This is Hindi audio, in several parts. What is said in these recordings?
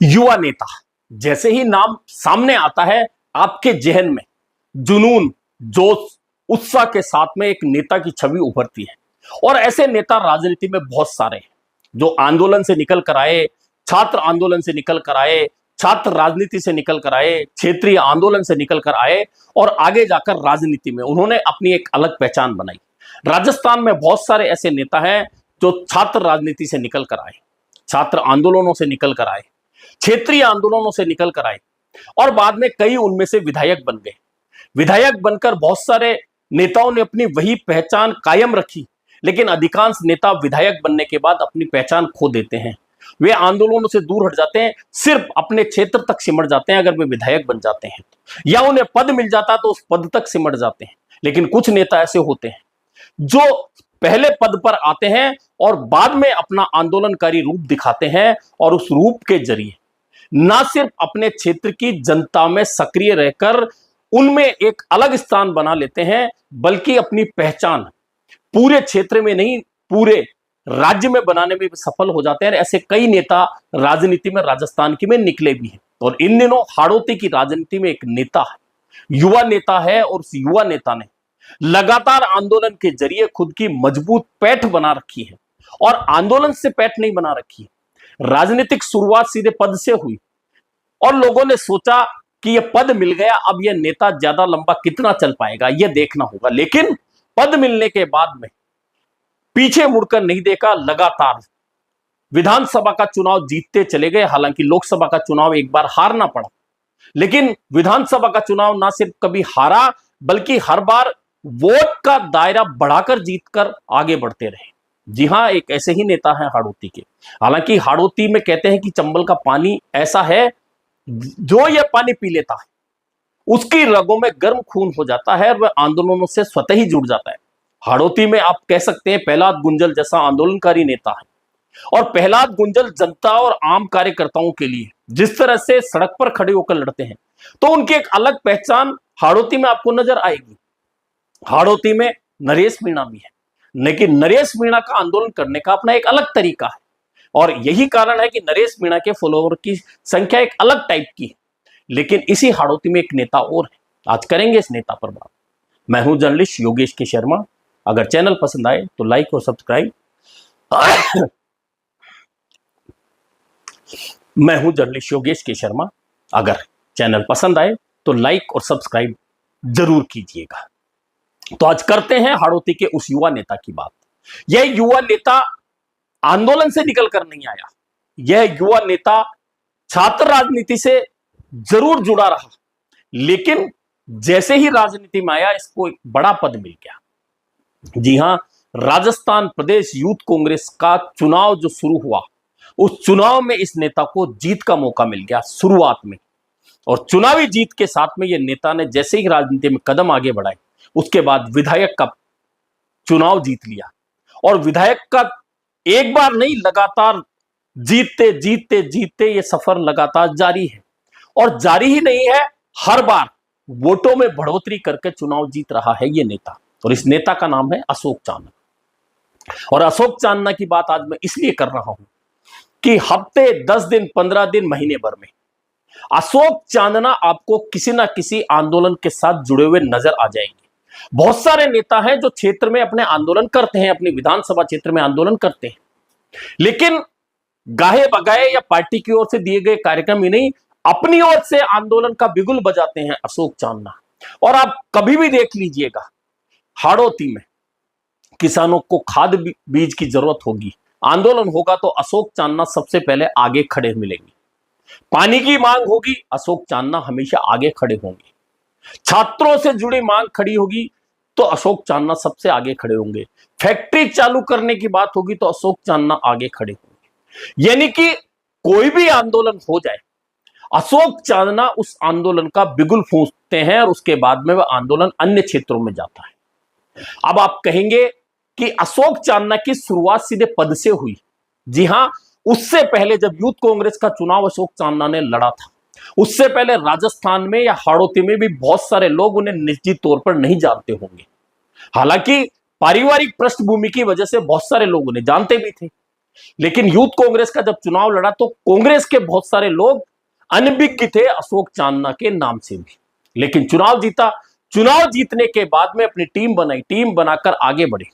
युवा नेता, जैसे ही नाम सामने आता है आपके जहन में जुनून, जोश, उत्साह के साथ में एक नेता की छवि उभरती है। और ऐसे नेता राजनीति में बहुत सारे हैं जो आंदोलन से निकल कर आए, छात्र आंदोलन से निकल कर आए, छात्र राजनीति से निकल कर आए, क्षेत्रीय आंदोलन से निकल कर आए और आगे जाकर राजनीति में उन्होंने अपनी एक अलग पहचान बनाई। राजस्थान में बहुत सारे ऐसे नेता हैं जो छात्र राजनीति से निकल कर आए, छात्र आंदोलनों से निकल कर आए, क्षेत्रीय आंदोलनों से निकल कर आए और बाद में कई उनमें से विधायक बन गए। विधायक बनकर बहुत सारे नेताओं ने अपनी वही पहचान कायम रखी, लेकिन अधिकांश नेता विधायक बनने के बाद अपनी पहचान खो देते हैं। वे आंदोलनों से दूर हट जाते हैं, सिर्फ अपने क्षेत्र तक सिमट जाते हैं अगर वे विधायक बन जाते हैं, या उन्हें पद मिल जाता तो उस पद तक सिमट जाते हैं। लेकिन कुछ नेता ऐसे होते हैं जो पहले पद पर आते हैं और बाद में अपना आंदोलनकारी रूप दिखाते हैं और उस रूप के जरिए ना सिर्फ अपने क्षेत्र की जनता में सक्रिय रहकर उनमें एक अलग स्थान बना लेते हैं, बल्कि अपनी पहचान पूरे क्षेत्र में नहीं पूरे राज्य में बनाने में सफल हो जाते हैं। ऐसे कई नेता राजनीति में राजस्थान की में निकले भी हैं। और इन दिनों हाड़ौती की राजनीति में एक नेता है, युवा नेता है, और उस युवा नेता ने लगातार आंदोलन के जरिए खुद की मजबूत पैठ बना रखी है। और आंदोलन से पैठ नहीं बना रखी है, राजनीतिक शुरुआत सीधे पद से हुई और लोगों ने सोचा कि यह पद मिल गया, अब यह नेता ज्यादा लंबा कितना चल पाएगा यह देखना होगा। लेकिन पद मिलने के बाद में पीछे मुड़कर नहीं देखा, लगातार विधानसभा का चुनाव जीतते चले गए। हालांकि लोकसभा का चुनाव एक बार हारना पड़ा, लेकिन विधानसभा का चुनाव ना सिर्फ कभी हारा बल्कि हर बार वोट का दायरा बढ़ाकर जीतकर आगे बढ़ते रहे। जी हां, एक ऐसे ही नेता है हाड़ौती के। हालांकि हाड़ौती में कहते हैं कि चंबल का पानी ऐसा है, जो यह पानी पी लेता है उसकी रगों में गर्म खून हो जाता है और वह आंदोलनों से स्वतः ही जुड़ जाता है। हाड़ौती में आप कह सकते हैं प्रहलाद गुंजल जैसा आंदोलनकारी नेता है। और प्रहलाद गुंजल जनता और आम कार्यकर्ताओं के लिए जिस तरह से सड़क पर खड़े होकर लड़ते हैं, तो उनकी एक अलग पहचान हाड़ौती में आपको नजर आएगी। हाड़ौती में नरेश मीणा भी है, लेकिन नरेश मीणा का आंदोलन करने का अपना एक अलग तरीका है। और यही कारण है कि नरेश मीणा के फॉलोअर की संख्या एक अलग टाइप की है। लेकिन इसी हाड़ौती में एक नेता और है, आज करेंगे इस नेता पर बात। मैं हूं जर्नलिस्ट योगेश के शर्मा। अगर चैनल पसंद आए तो लाइक और सब्सक्राइब मैं हूं जर्नलिस्ट योगेश के शर्मा। अगर चैनल पसंद आए तो लाइक और सब्सक्राइब जरूर कीजिएगा। तो आज करते हैं हाड़ौती के उस युवा नेता की बात। यह युवा नेता आंदोलन से निकलकर नहीं आया, यह युवा नेता छात्र राजनीति से जरूर जुड़ा रहा, लेकिन जैसे ही राजनीति में आया इसको एक बड़ा पद मिल गया। जी हां, राजस्थान प्रदेश यूथ कांग्रेस का चुनाव जो शुरू हुआ, उस चुनाव में इस नेता को जीत का मौका मिल गया शुरुआत में। और चुनावी जीत के साथ में यह नेता ने जैसे ही राजनीति में कदम आगे बढ़ाए, उसके बाद विधायक का चुनाव जीत लिया। और विधायक का एक बार नहीं, लगातार जीतते जीतते जीतते ये सफर लगातार जारी है। और जारी ही नहीं है, हर बार वोटों में बढ़ोतरी करके चुनाव जीत रहा है ये नेता। और इस नेता का नाम है अशोक चांदना। और अशोक चांदना की बात आज मैं इसलिए कर रहा हूं कि हफ्ते 10 दिन 15 दिन महीने भर में अशोक चांदना आपको किसी ना किसी आंदोलन के साथ जुड़े हुए नजर आ जाएंगे। बहुत सारे नेता हैं जो क्षेत्र में अपने आंदोलन करते हैं, अपनी विधानसभा क्षेत्र में आंदोलन करते हैं, लेकिन गाहे बगाए या पार्टी की ओर से दिए गए कार्यक्रम ही नहीं, अपनी ओर से आंदोलन का बिगुल बजाते हैं अशोक चांदना। और आप कभी भी देख लीजिएगा, हाड़ौती में किसानों को खाद बीज की जरूरत होगी, आंदोलन होगा तो अशोक चांदना सबसे पहले आगे खड़े मिलेंगे। पानी की मांग होगी, अशोक चांदना हमेशा आगे खड़े होंगे। छात्रों से जुड़ी मांग खड़ी होगी तो अशोक चांदना सबसे आगे खड़े होंगे। फैक्ट्री चालू करने की बात होगी तो अशोक चांदना आगे खड़े होंगे। यानी कि कोई भी आंदोलन हो जाए, अशोक चांदना उस आंदोलन का बिगुल फूंकते हैं और उसके बाद में वह आंदोलन अन्य क्षेत्रों में जाता है। अब आप कहेंगे कि अशोक चांदना की शुरुआत सीधे पद से हुई। जी हां, उससे पहले जब यूथ कांग्रेस का चुनाव अशोक चांदना ने लड़ा था, उससे पहले राजस्थान में या हाड़ौती में भी बहुत सारे लोग उन्हें निश्चित तौर पर नहीं जानते होंगे। हालांकि पारिवारिक पृष्ठभूमि की वजह से बहुत सारे लोग उन्हें जानते भी थे। लेकिन यूथ कांग्रेस का जब चुनाव लड़ा तो कांग्रेस के बहुत सारे लोग अनभिज्ञ थे अशोक चांदना के नाम से भी, लेकिन चुनाव जीता। चुनाव जीतने के बाद में अपनी टीम बनाई, टीम बनाकर आगे बढ़े,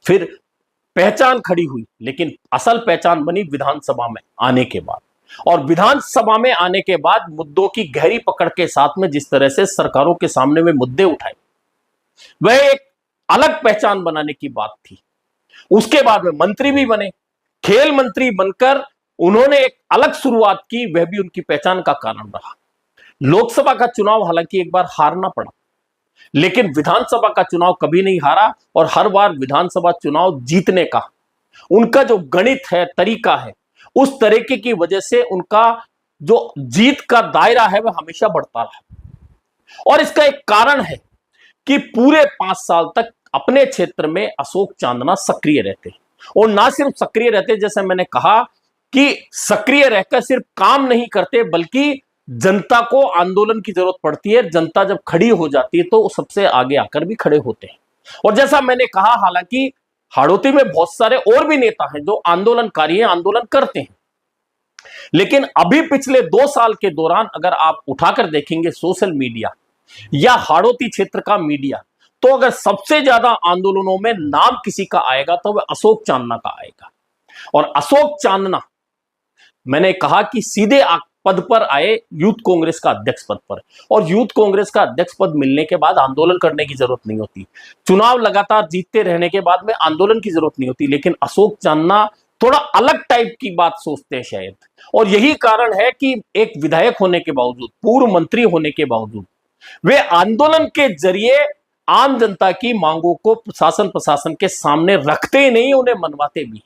फिर पहचान खड़ी हुई, लेकिन असल पहचान बनी विधानसभा में आने के बाद। और विधानसभा में आने के बाद मुद्दों की गहरी पकड़ के साथ में जिस तरह से सरकारों के सामने में मुद्दे उठाए, वह एक अलग पहचान बनाने की बात थी। उसके बाद में मंत्री भी बने, खेल मंत्री बनकर उन्होंने एक अलग शुरुआत की, वह भी उनकी पहचान का कारण रहा। लोकसभा का चुनाव हालांकि एक बार हारना पड़ा, लेकिन विधानसभा का चुनाव कभी नहीं हारा, और हर बार विधानसभा चुनाव जीतने का उनका जो गणित है, तरीका है, उस तरीके की वजह से उनका जो जीत का दायरा है वह हमेशा बढ़ता रहा। और इसका एक कारण है कि पूरे 5 साल तक अपने क्षेत्र में अशोक चांदना सक्रिय रहते, और ना सिर्फ सक्रिय रहते, जैसे मैंने कहा कि सक्रिय रहकर सिर्फ काम नहीं करते, बल्कि जनता को आंदोलन की जरूरत पड़ती है, जनता जब खड़ी हो जाती है तो सबसे आगे आकर भी खड़े होते हैं। और जैसा मैंने कहा, हालांकि हाड़ौती में बहुत सारे और भी नेता हैं जो आंदोलनकारी हैं, आंदोलन करते हैं, लेकिन अभी पिछले 2 साल के दौरान अगर आप उठाकर देखेंगे सोशल मीडिया या हाड़ौती क्षेत्र का मीडिया, तो अगर सबसे ज्यादा आंदोलनों में नाम किसी का आएगा तो वह अशोक चांदना का आएगा। और अशोक चांदना, मैंने कहा कि सीधे पद पर आए यूथ कांग्रेस का अध्यक्ष पद पर, और यूथ कांग्रेस का अध्यक्ष पद मिलने के बाद आंदोलन करने की जरूरत नहीं होती, चुनाव लगातार जीतते रहने के बाद में आंदोलन की जरूरत नहीं होती। लेकिन अशोक चांदना थोड़ा अलग टाइप की बात सोचते हैं शायद, और यही कारण है कि एक विधायक होने के बावजूद, पूर्व मंत्री होने के बावजूद, वे आंदोलन के जरिए आम जनता की मांगों को शासन प्रशासन के सामने रखते ही नहीं, उन्हें मनवाते भी हैं।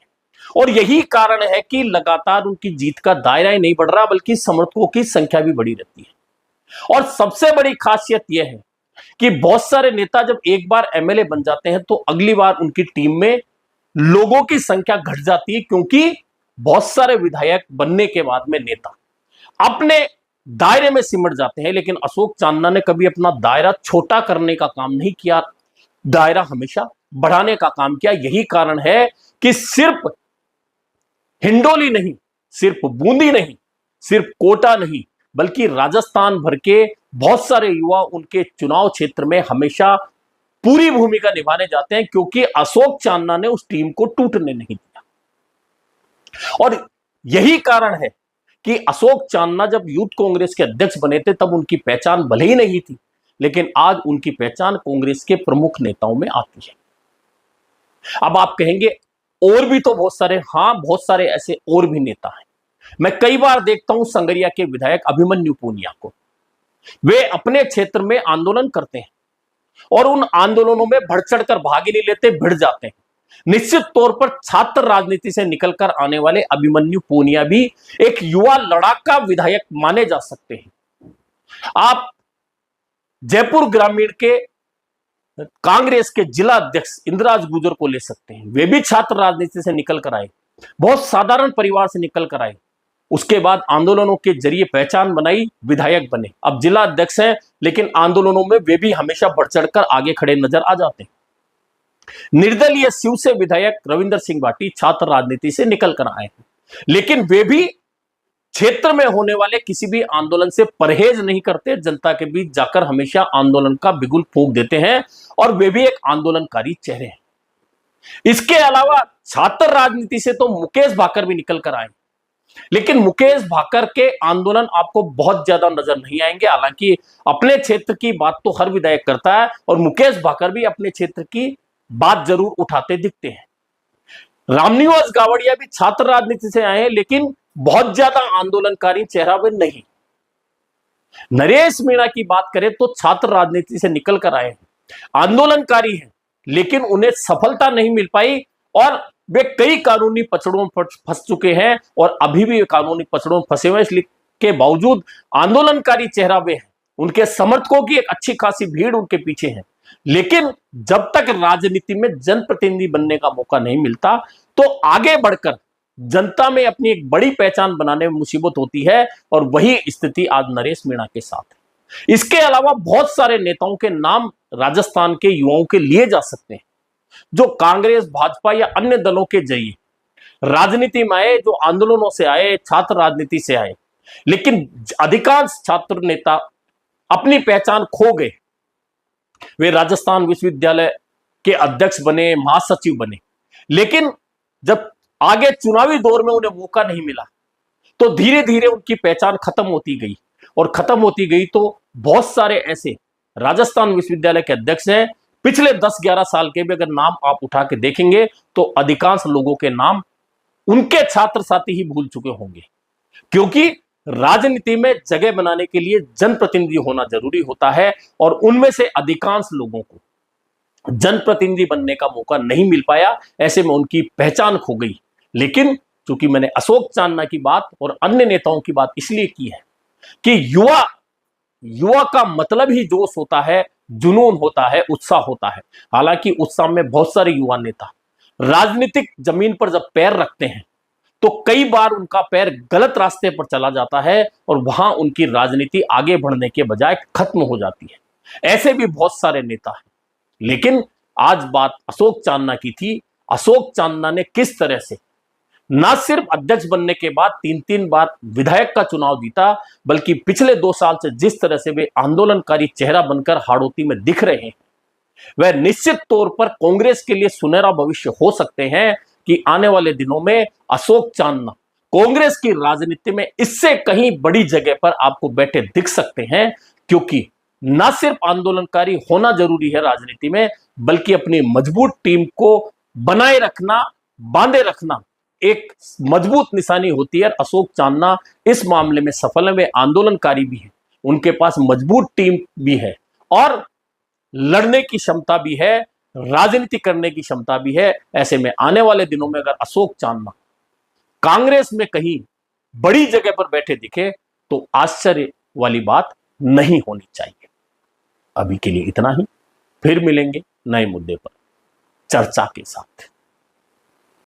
और यही कारण है कि लगातार उनकी जीत का दायरा ही नहीं बढ़ रहा, बल्कि समर्थकों की संख्या भी बढ़ी रहती है। और सबसे बड़ी खासियत यह है कि बहुत सारे नेता जब एक बार एमएलए बन जाते हैं तो अगली बार उनकी टीम में लोगों की संख्या घट जाती है, क्योंकि बहुत सारे विधायक बनने के बाद में नेता अपने दायरे में सिमट जाते हैं। लेकिन अशोक चांदना ने कभी अपना दायरा छोटा करने का काम नहीं किया, दायरा हमेशा बढ़ाने का काम किया। यही कारण है कि सिर्फ हिंडोली नहीं, सिर्फ बूंदी नहीं, सिर्फ कोटा नहीं, बल्कि राजस्थान भर के बहुत सारे युवा उनके चुनाव क्षेत्र में हमेशा पूरी भूमिका निभाने जाते हैं, क्योंकि अशोक चांदना ने उस टीम को टूटने नहीं दिया। और यही कारण है कि अशोक चांदना जब यूथ कांग्रेस के अध्यक्ष बने थे तब उनकी पहचान भले ही नहीं थी, लेकिन आज उनकी पहचान कांग्रेस के प्रमुख नेताओं में आती है। अब आप कहेंगे और भी तो बहुत सारे, हां बहुत सारे ऐसे और भी नेता हैं। मैं कई बार देखता हूं संगरिया के विधायक अभिमन्यु पूनिया को, वे अपने क्षेत्र में आंदोलन करते हैं और उन आंदोलनों में बढ़ चढ़कर भाग ही नहीं लेते, भिड़ जाते हैं। निश्चित तौर पर छात्र राजनीति से निकलकर आने वाले अभिमन्यु पूनिया भी एक युवा लड़ाका विधायक माने जा सकते हैं। आप जयपुर ग्रामीण के कांग्रेस के जिला अध्यक्ष इंद्राज गुर्जर को ले सकते हैं, वे भी छात्र राजनीति से निकल कर आए, बहुत साधारण परिवार से निकल कर आए, उसके बाद आंदोलनों के जरिए पहचान बनाई, विधायक बने, अब जिला अध्यक्ष हैं, लेकिन आंदोलनों में वे भी हमेशा बढ़ चढ़कर आगे खड़े नजर आ जाते हैं। निर्दलीय शिव से विधायक रविंदर सिंह भाटी छात्र राजनीति से निकल कर आए हैं, लेकिन वे भी क्षेत्र में होने वाले किसी भी आंदोलन से परहेज नहीं करते, जनता के बीच जाकर हमेशा आंदोलन का बिगुल फूंक देते हैं, और वे भी एक आंदोलनकारी चेहरे हैं। इसके अलावा छात्र राजनीति से तो मुकेश भाकर भी निकल कर आए, लेकिन मुकेश भाकर के आंदोलन आपको बहुत ज्यादा नजर नहीं आएंगे। हालांकि अपने क्षेत्र की बात तो हर विधायक करता है, और मुकेश भाकर भी अपने क्षेत्र की बात जरूर उठाते दिखते हैं। रामनिवास गावड़िया भी छात्र राजनीति से आए हैं, लेकिन बहुत ज्यादा आंदोलनकारी चेहरा वे नहीं। नरेश मीणा की बात करें तो छात्र राजनीति से निकल कर आए हैं, आंदोलनकारी हैं, लेकिन उन्हें सफलता नहीं मिल पाई, और वे कई कानूनी पचड़ों पर फंस चुके हैं, और अभी भी कानूनी पचड़ों में फंसे हुए, इसलिए के बावजूद आंदोलनकारी चेहरा वे हैं। उनके समर्थकों की एक अच्छी खासी भीड़ उनके पीछे है, लेकिन जब तक राजनीति में जनप्रतिनिधि बनने का मौका नहीं मिलता तो आगे बढ़कर जनता में अपनी एक बड़ी पहचान बनाने में मुसीबत होती है, और वही स्थिति आज नरेश मीणा के साथ है। इसके अलावा बहुत सारे नेताओं के नाम राजस्थान के युवाओं के लिए जा सकते हैं, जो कांग्रेस, भाजपा या अन्य दलों के जरिए राजनीति में आए, जो आंदोलनों से आए, छात्र राजनीति से आए, लेकिन अधिकांश छात्र नेता अपनी पहचान खो गए। वे राजस्थान विश्वविद्यालय के अध्यक्ष बने, महासचिव बने, लेकिन जब आगे चुनावी दौर में उन्हें मौका नहीं मिला तो धीरे धीरे उनकी पहचान खत्म होती गई, और खत्म होती गई तो बहुत सारे ऐसे राजस्थान विश्वविद्यालय के अध्यक्ष हैं, पिछले 10-11 साल के भी अगर नाम आप उठा के देखेंगे तो अधिकांश लोगों के नाम उनके छात्र साथी ही भूल चुके होंगे। क्योंकि राजनीति में जगह बनाने के लिए जनप्रतिनिधि होना जरूरी होता है, और उनमें से अधिकांश लोगों को जनप्रतिनिधि बनने का मौका नहीं मिल पाया, ऐसे में उनकी पहचान खो गई। लेकिन चूंकि मैंने अशोक चांदना की बात और अन्य नेताओं की बात इसलिए की है कि युवा का मतलब ही जोश होता है, जुनून होता है, उत्साह होता है। हालांकि उत्साह में बहुत सारे युवा नेता राजनीतिक जमीन पर जब पैर रखते हैं तो कई बार उनका पैर गलत रास्ते पर चला जाता है और वहां उनकी राजनीति आगे बढ़ने के बजाय खत्म हो जाती है। ऐसे भी बहुत सारे नेता हैं, लेकिन आज बात अशोक चांदना की थी। अशोक चांदना ने किस तरह से न सिर्फ अध्यक्ष बनने के बाद 3-3 बार विधायक का चुनाव जीता, बल्कि पिछले 2 साल से जिस तरह से वे आंदोलनकारी चेहरा बनकर हाड़ौती में दिख रहे हैं, वह निश्चित तौर पर कांग्रेस के लिए सुनहरा भविष्य हो सकते हैं कि आने वाले दिनों में अशोक चांदना कांग्रेस की राजनीति में इससे कहीं बड़ी जगह पर आपको बैठे दिख सकते हैं। क्योंकि न सिर्फ आंदोलनकारी होना जरूरी है राजनीति में, बल्कि अपनी मजबूत टीम को बनाए रखना, बांधे रखना एक मजबूत निशानी होती है। अशोक चांदना इस मामले में सफल है। वे आंदोलनकारी भी हैं, उनके पास मजबूत टीम भी है और लड़ने की क्षमता भी है, राजनीति करने की क्षमता भी है। ऐसे में आने वाले दिनों में अगर अशोक चांदना कांग्रेस में कहीं बड़ी जगह पर बैठे दिखे तो आश्चर्य वाली बात नहीं होनी चाहिए। अभी के लिए इतना ही, फिर मिलेंगे नए मुद्दे पर चर्चा के साथ।